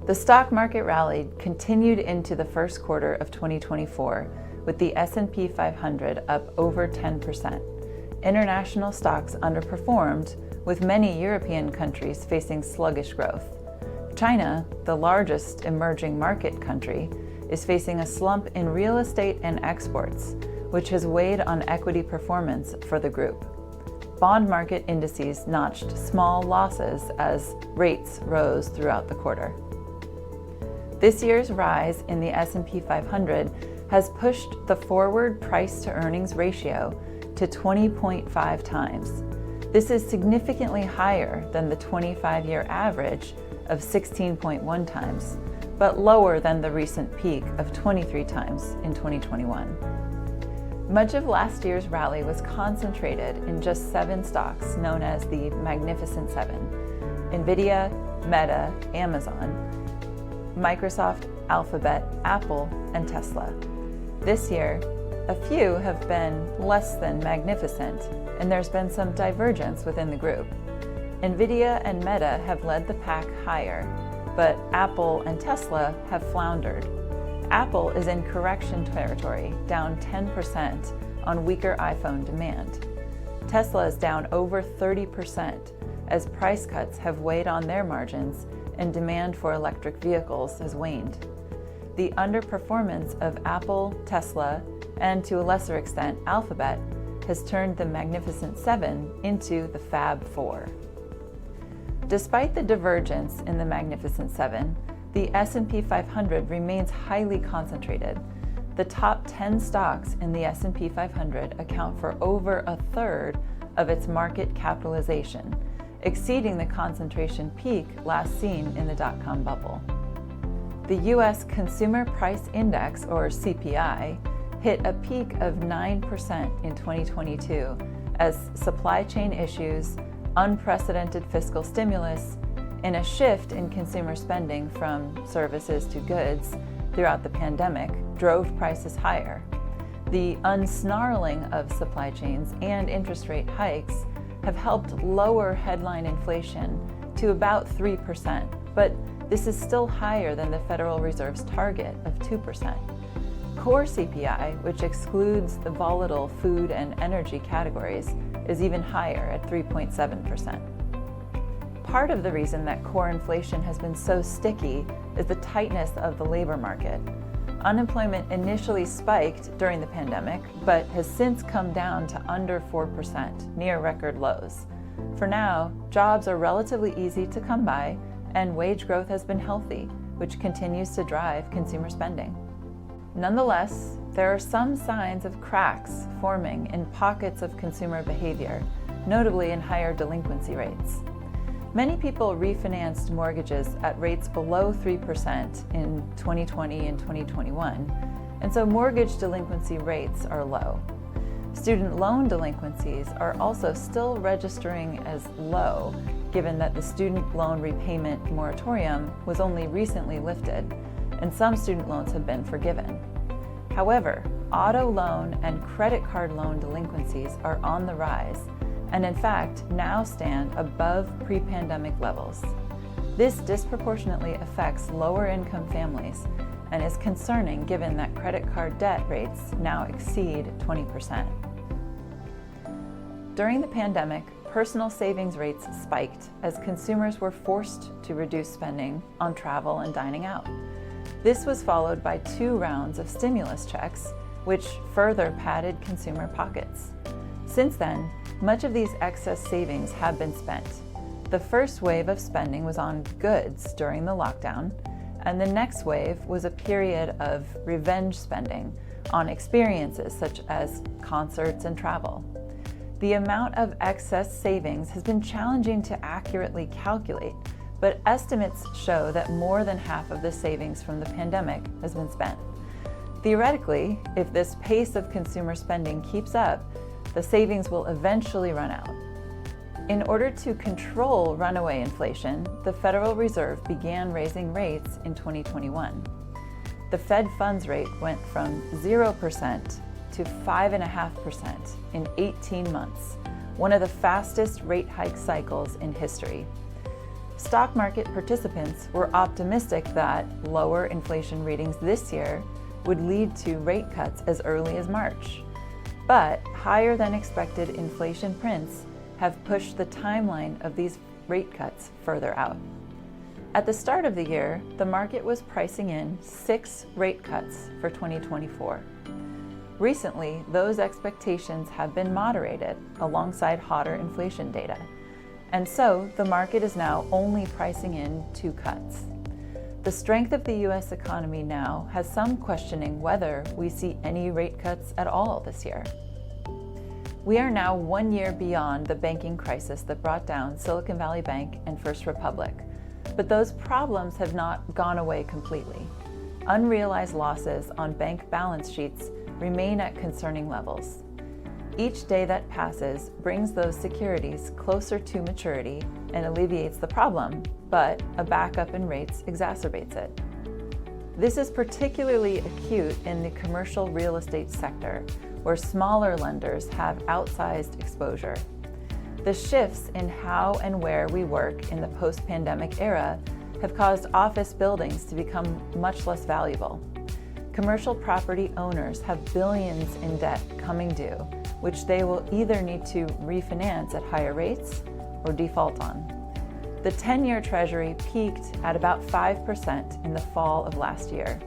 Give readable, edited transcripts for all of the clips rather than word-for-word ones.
The stock market rally continued into the first quarter of 2024, with the S&P 500 up over 10%. International stocks underperformed, with many European countries facing sluggish growth. China, the largest emerging market country, is facing a slump in real estate and exports, which has weighed on equity performance for the group. Bond market indices notched small losses as rates rose throughout the quarter. This year's rise in the S&P 500 has pushed the forward price-to-earnings ratio to 20.5 times. This is significantly higher than the 25-year average of 16.1 times, but lower than the recent peak of 23 times in 2021. Much of last year's rally was concentrated in just 7 stocks known as the Magnificent Seven: Nvidia, Meta, Amazon, Microsoft, Alphabet, Apple, and Tesla. This year, a few have been less than magnificent, and there's been some divergence within the group. Nvidia and Meta have led the pack higher, but Apple and Tesla have floundered. Apple is in correction territory, down 10% on weaker iPhone demand. Tesla is down over 30% as price cuts have weighed on their margins and demand for electric vehicles has waned. The underperformance of Apple, Tesla, and to a lesser extent Alphabet has turned the Magnificent Seven into the Fab Four. Despite the divergence in the Magnificent Seven, the S&P 500 remains highly concentrated. The top 10 stocks in the S&P 500 account for over a third of its market capitalization, exceeding the concentration peak last seen in the dot-com bubble. The U.S. Consumer Price Index, or CPI, hit a peak of 9% in 2022 as supply chain issues, unprecedented fiscal stimulus, and a shift in consumer spending from services to goods throughout the pandemic drove prices higher. The unsnarling of supply chains and interest rate hikes have helped lower headline inflation to about 3%, but this is still higher than the Federal Reserve's target of 2%. Core CPI, which excludes the volatile food and energy categories, is even higher at 3.7%. Part of the reason that core inflation has been so sticky is the tightness of the labor market. Unemployment initially spiked during the pandemic, but has since come down to under 4%, near record lows. For now, jobs are relatively easy to come by, and wage growth has been healthy, which continues to drive consumer spending. Nonetheless, there are some signs of cracks forming in pockets of consumer behavior, notably in higher delinquency rates. Many people refinanced mortgages at rates below 3% in 2020 and 2021, and so mortgage delinquency rates are low. Student loan delinquencies are also still registering as low, given that the student loan repayment moratorium was only recently lifted, and some student loans have been forgiven. However, auto loan and credit card loan delinquencies are on the rise, and in fact now stand above pre-pandemic levels. This disproportionately affects lower income families and is concerning given that credit card debt rates now exceed 20%. During the pandemic, personal savings rates spiked as consumers were forced to reduce spending on travel and dining out. This was followed by 2 rounds of stimulus checks, which further padded consumer pockets. Since then, much of these excess savings have been spent. The first wave of spending was on goods during the lockdown, and the next wave was a period of revenge spending on experiences such as concerts and travel. The amount of excess savings has been challenging to accurately calculate, but estimates show that more than half of the savings from the pandemic has been spent. Theoretically, if this pace of consumer spending keeps up, the savings will eventually run out. In order to control runaway inflation, the Federal Reserve began raising rates in 2021. The Fed funds rate went from 0% to 5.5% in 18 months, one of the fastest rate hike cycles in history. Stock market participants were optimistic that lower inflation readings this year would lead to rate cuts as early as March. But higher than expected inflation prints have pushed the timeline of these rate cuts further out. At the start of the year, the market was pricing in 6 rate cuts for 2024. Recently, those expectations have been moderated alongside hotter inflation data. And so the market is now only pricing in 2 cuts. The strength of the U.S. economy now has some questioning whether we see any rate cuts at all this year. We are now 1 year beyond the banking crisis that brought down Silicon Valley Bank and First Republic, but those problems have not gone away completely. Unrealized losses on bank balance sheets remain at concerning levels. Each day that passes brings those securities closer to maturity and alleviates the problem, but a backup in rates exacerbates it. This is particularly acute in the commercial real estate sector, where smaller lenders have outsized exposure. The shifts in how and where we work in the post-pandemic era have caused office buildings to become much less valuable. Commercial property owners have billions in debt coming due, which they will either need to refinance at higher rates or default on. The 10-year Treasury peaked at about 5% in the fall of last year.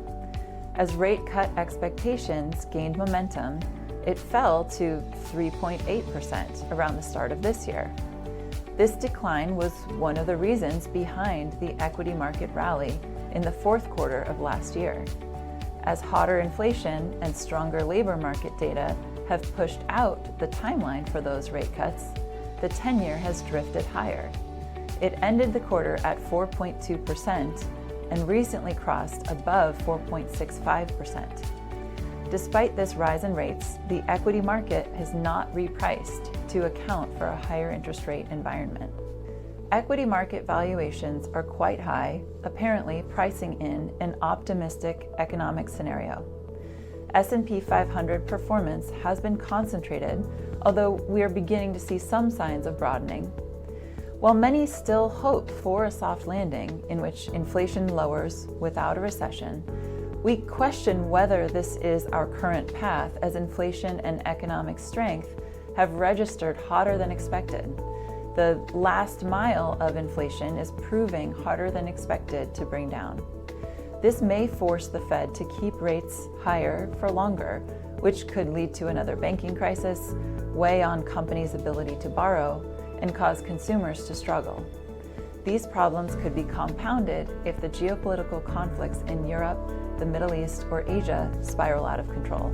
As rate cut expectations gained momentum, it fell to 3.8% around the start of this year. This decline was one of the reasons behind the equity market rally in the fourth quarter of last year. As hotter inflation and stronger labor market data have pushed out the timeline for those rate cuts, the 10-year has drifted higher. It ended the quarter at 4.2% and recently crossed above 4.65%. Despite this rise in rates, the equity market has not repriced to account for a higher interest rate environment. Equity market valuations are quite high, apparently pricing in an optimistic economic scenario. S&P 500 performance has been concentrated, although we are beginning to see some signs of broadening. While many still hope for a soft landing in which inflation lowers without a recession, we question whether this is our current path, as inflation and economic strength have registered hotter than expected. The last mile of inflation is proving harder than expected to bring down. This may force the Fed to keep rates higher for longer, which could lead to another banking crisis, weigh on companies' ability to borrow, and cause consumers to struggle. These problems could be compounded if the geopolitical conflicts in Europe, the Middle East, or Asia spiral out of control.